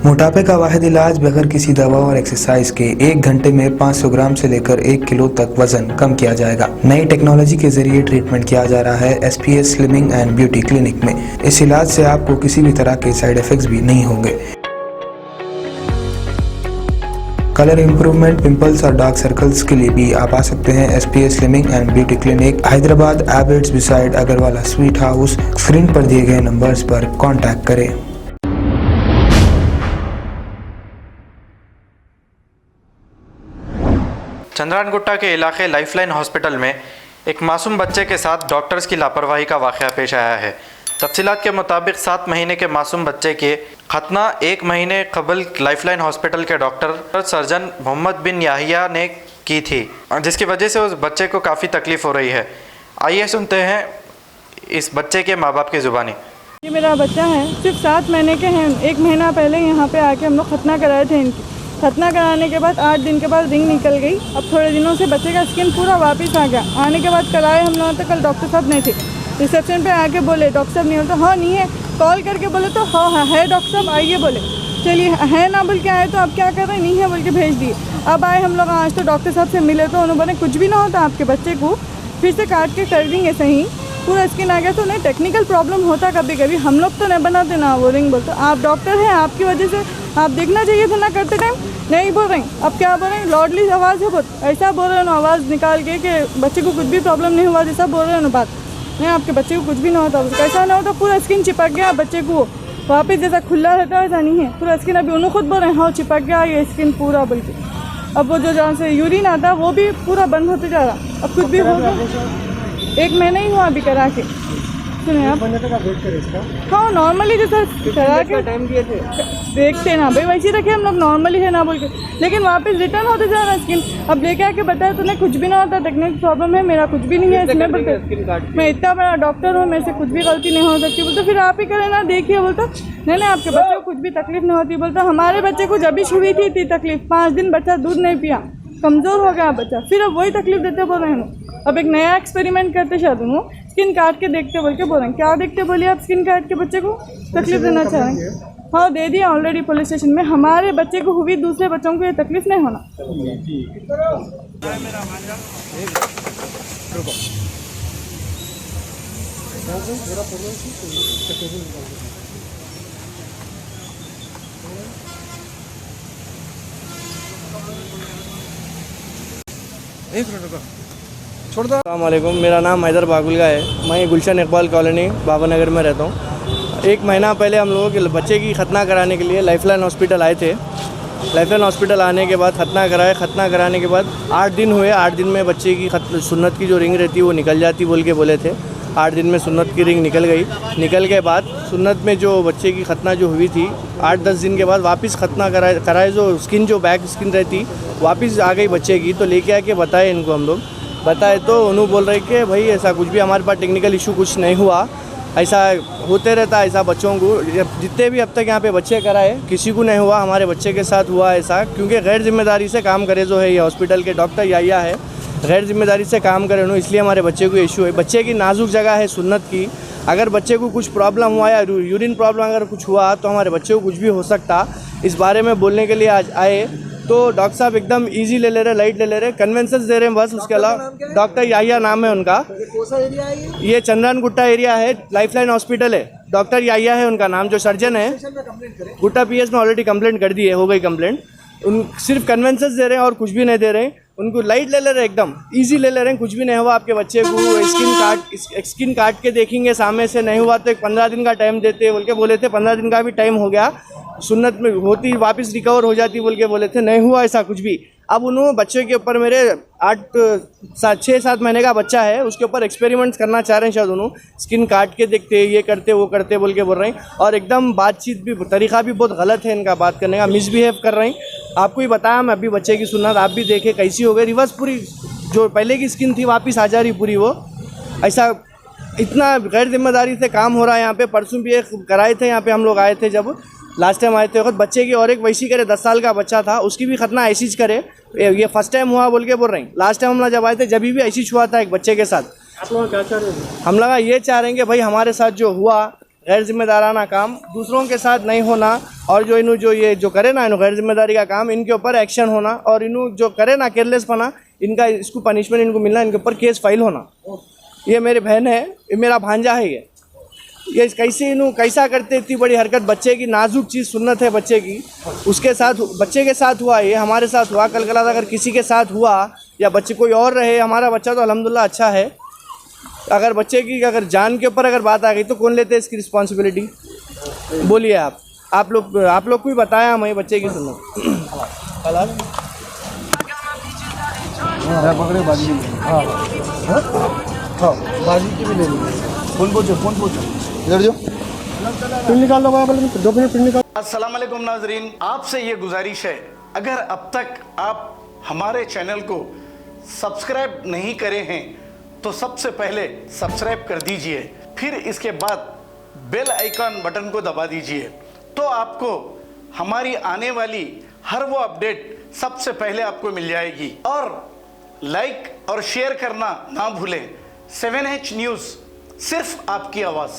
मोटापे का वाहिद इलाज बगैर किसी दवा और एक्सरसाइज के 1 घंटे में 500 ग्राम से लेकर 1 किलो तक वजन कम किया जाएगा। नई टेक्नोलॉजी के जरिए ट्रीटमेंट किया जा रहा है SPS slimming and beauty clinic में। इस इलाज से आपको किसी भी तरह के साइड इफेक्ट्स भी नहीं होंगे। कलर इंप्रूवमेंट, पिंपल्स और डार्क सर्कल्स के लिए भी आप आ सकते हैं SPS slimming and beauty clinic, Hyderabad, एबर्ट्स beside Agarwala sweet house. Screen पर दिए गए नंबर्स पर कॉन्टैक्ट करें। चंद्रानगुट्टा के इलाके लाइफलाइन हॉस्पिटल में एक मासूम बच्चे के साथ डॉक्टर्स की लापरवाही का वाक़या पेश आया है। तफसीलात के मुताबिक 7 महीने के मासूम बच्चे के खतना 1 महीने कबल लाइफलाइन हॉस्पिटल के डॉक्टर सर्जन मोहम्मद बिन याहिया ने की थी, जिसकी वजह से उस बच्चे को काफ़ी तकलीफ़ हो रही है। आइए सुनते हैं इस बच्चे के माँ बाप की ज़ुबानी। ये मेरा बच्चा है, सिर्फ 7 महीने के हैं। 1 महीना पहले यहाँ पे आके हम लोग खतना कराए थे। इनकी खतना कराने के बाद 8 दिन के बाद रिंग निकल गई। अब थोड़े दिनों से बच्चे का स्किन पूरा वापस आ गया। आने के बाद कराए हम लोग, तो कल डॉक्टर साहब नहीं थे। रिसेप्शन पे आके बोले डॉक्टर साहब नहीं होता, हाँ नहीं है। कॉल करके बोले तो हाँ है डॉक्टर साहब आइए बोले। चलिए है ना बोल के आए, तो अब क्या कर रहे हैं, नहीं है बोल के भेज दिए। अब आए हम लोग आज, तो डॉक्टर साहब से मिले तो उन्होंने बोले कुछ भी ना होता, आपके बच्चे को फिर से काट के कर देंगे सही। पूरा स्किन आ गया। तो उन्हें टेक्निकल प्रॉब्लम होता कभी कभी, हम लोग तो नहीं बनाते ना वो रिंग बोलते। आप डॉक्टर हैं, आपकी वजह से आप देखना चाहिए था ना करते टाइम। नहीं बोल रहे हैं, अब क्या बोल रहे हैं, लॉडली आवाज़ है बहुत, ऐसा बोल रहे हैं ना आवाज़ निकाल के कि बच्चे को कुछ भी प्रॉब्लम नहीं हुआ, जैसा बोल रहे हैं ना बात। नहीं, आपके बच्चे को कुछ भी ना होता, ऐसा ना होता। पूरा स्किन चिपक गया बच्चे को, वापस जैसा खुला रहता है ऐसा नहीं है। पूरा स्किन अभी उन्होंने खुद बोल रहे हैं हाँ चिपक गया ये स्किन पूरा बोल के। अब वो जो जहाँ से यूरिन आता है वो भी पूरा बंद होते जा रहा। अब कुछ भी होगा। 1 महीना ही हुआ अभी करा के। सुने आप हाँ नॉर्मली जैसा करा के टाइम दिए थे देखते ना भाई, वैसे रखे हम लोग नॉर्मली है ना बोल के, लेकिन वापस रिटर्न होते जा रहा है स्किन। अब लेके आके बताया तूने कुछ भी ना होता, टेक्निकल प्रॉब्लम है, मेरा कुछ भी नहीं है इसमें बोलते। मैं इतना बड़ा डॉक्टर हूँ, मेरे से कुछ भी गलती नहीं हो सकती बोलते। फिर आप ही करें ना, देखिए बोलता नहीं आपके बच्चे को कुछ भी तकलीफ नहीं होती बोलता। हमारे बच्चे को जब भी हुई थी तकलीफ, 5 दिन बच्चा दूध नहीं पिया, कमज़ोर हो गया बच्चा, फिर अब वही तकलीफ देते बोल रहे हैं। अब एक नया एक्सपेरिमेंट करते शायद उन्होंने स्किन काट के देखते बोल के बोल रहे हैं। क्या देखते बोलिए आप, स्किन काट के बच्चे को तकलीफ देना चाह रहे हैं? हाँ दे दिया ऑलरेडी पुलिस स्टेशन में। हमारे बच्चे को हुई, दूसरे बच्चों को ये तकलीफ नहीं होना। अस्सलामुअलैकुम, मेरा नाम हैदर बागुलगा है। मैं गुलशन इकबाल कॉलोनी बाबानगर में रहता हूँ। 1 महीना पहले हम लोगों के बच्चे की खतना कराने के लिए लाइफलाइन हॉस्पिटल आए थे। लाइफलाइन हॉस्पिटल आने के बाद खतना कराए। खतना कराने के बाद 8 दिन हुए। 8 दिन में बच्चे की सुन्नत की जो रिंग रहती है वो निकल जाती बोल के बोले थे। 8 दिन में सुन्नत की रिंग निकल गई। निकल के बाद सुन्नत में जो बच्चे की खतना जो हुई थी 8-10 दिन के बाद वापस खतना कराए जो स्किन जो बैक स्किन रहती वापस आ गई बच्चे की। तो लेके आके बताए इनको हम लोग, बताए तो उन्होंने बोल रहे कि भाई ऐसा कुछ भी हमारे पास टेक्निकल इशू कुछ नहीं हुआ, ऐसा होते रहता है ऐसा बच्चों को। जितने भी अब तक यहाँ पे बच्चे कराए किसी को नहीं हुआ, हमारे बच्चे के साथ हुआ ऐसा, क्योंकि गैर जिम्मेदारी से काम करे जो है ये हॉस्पिटल के डॉक्टर याहिया है, गैर जिम्मेदारी से काम करे उन्होंने, इसलिए हमारे बच्चे को इशू है। बच्चे की नाजुक जगह है सुन्नत की, अगर बच्चे को कुछ प्रॉब्लम हुआ या यूरिन प्रॉब्लम अगर कुछ हुआ तो हमारे बच्चे को कुछ भी हो सकता। इस बारे में बोलने के लिए आज आए। तो डॉक्टर साहब एकदम इजी ले ले रहे, लाइट ले ले रहे, कन्वेंसेस दे रहे हैं बस। उसके अलावा डॉक्टर याहिया नाम है उनका। ये चंद्रानगुट्टा एरिया है, लाइफलाइन हॉस्पिटल है, डॉक्टर याहिया है उनका नाम। जो सर्जन है गुट्टा PS में ऑलरेडी कंप्लेंट कर दी है, हो गई कंप्लेंट। उन सिर्फ कन्वेंसेस दे रहे हैं और कुछ भी नहीं दे रहे हैं। उनको लाइट ले ले रहे, एकदम इजी ले ले रहे हैं, कुछ भी नहीं हुआ आपके बच्चे को। स्किन काट के देखेंगे सामने से, नहीं हुआ तो एक 15 दिन का टाइम देते बोल के बोले थे। 15 दिन का भी टाइम हो गया, सुन्नत में होती वापस रिकवर हो जाती बोल के बोले थे, नहीं हुआ ऐसा कुछ भी। अब उन्होंने बच्चे के ऊपर, मेरे 6-7 महीने का बच्चा है, उसके ऊपर एक्सपेरिमेंट्स करना चाह रहे हैं शायद उन्होंने। स्किन काट के देखते, ये करते वो करते बोल के बोल रहे हैं। और एकदम बातचीत भी, तरीका भी बहुत गलत है इनका बात करने का, मिसबिहेव कर रहे हैं। आपको ही बताया मैं अभी बच्चे की सुन्नत, आप भी देखे कैसी हो गई, रिवर्स पूरी जो पहले की स्किन थी वापस आ जा रही पूरी वो। ऐसा इतना गैर जिम्मेदारी से काम हो रहा है यहाँ पे। परसों भी एक कराए थे यहाँ पे, हम लोग आए थे जब लास्ट टाइम आए थे वक्त बच्चे की, और एक वैसी करे 10 साल का बच्चा था, उसकी भी खतना ऐसी करे। ये फर्स्ट टाइम हुआ बोल के बोल रहे हैं। लास्ट टाइम हम लोग जब आए थे जब भी ऐसी हुआ था एक बच्चे के साथ। आप लोग क्या चाह रहे हैं? हम लोग ये चाह रहे हैं कि भाई हमारे साथ जो हुआ गैर जिम्मेदाराना काम दूसरों के साथ नहीं होना, और जो इन्हों जो ये जो करे ना इन्हों गैर जिम्मेदारी का काम, इनके ऊपर एक्शन होना, और इन्हों जो करे ना केयरलेस बना, इनका इसको पनिशमेंट इनको मिलना, इनके ऊपर केस फाइल होना। ये मेरी बहन है, ये मेरा भांजा है। ये कैसे इन्हों कैसा करते, इतनी बड़ी हरकत, बच्चे की नाजुक चीज़ सुन्नत है बच्चे की, उसके साथ बच्चे के साथ हुआ, ये हमारे साथ हुआ, कल कल अगर किसी के साथ हुआ या बच्चे कोई और रहे, हमारा बच्चा तो अल्हम्दुलिल्लाह अच्छा है, अगर बच्चे की अगर जान के ऊपर अगर बात आ गई तो कौन लेते हैं इसकी रिस्पॉन्सिबिलिटी? बोलिए आप लोग को भी बताया हमें बच्चे की सुनो। बाजी की भी ले लीजिए। फोन पूछो इधर जो पिन निकाल लो, 2 मिनट पिन निकाल। अस्सलाम वालेकुम नाजरीन, आपसे ये गुजारिश है, अगर अब तक आप हमारे चैनल को सब्सक्राइब नहीं करे हैं तो सबसे पहले सब्सक्राइब कर दीजिए, फिर इसके बाद बेल आइकन बटन को दबा दीजिए, तो आपको हमारी आने वाली हर वो अपडेट सबसे पहले आपको मिल जाएगी। और लाइक और शेयर करना ना भूलें। 7H न्यूज़, सिर्फ आपकी आवाज़।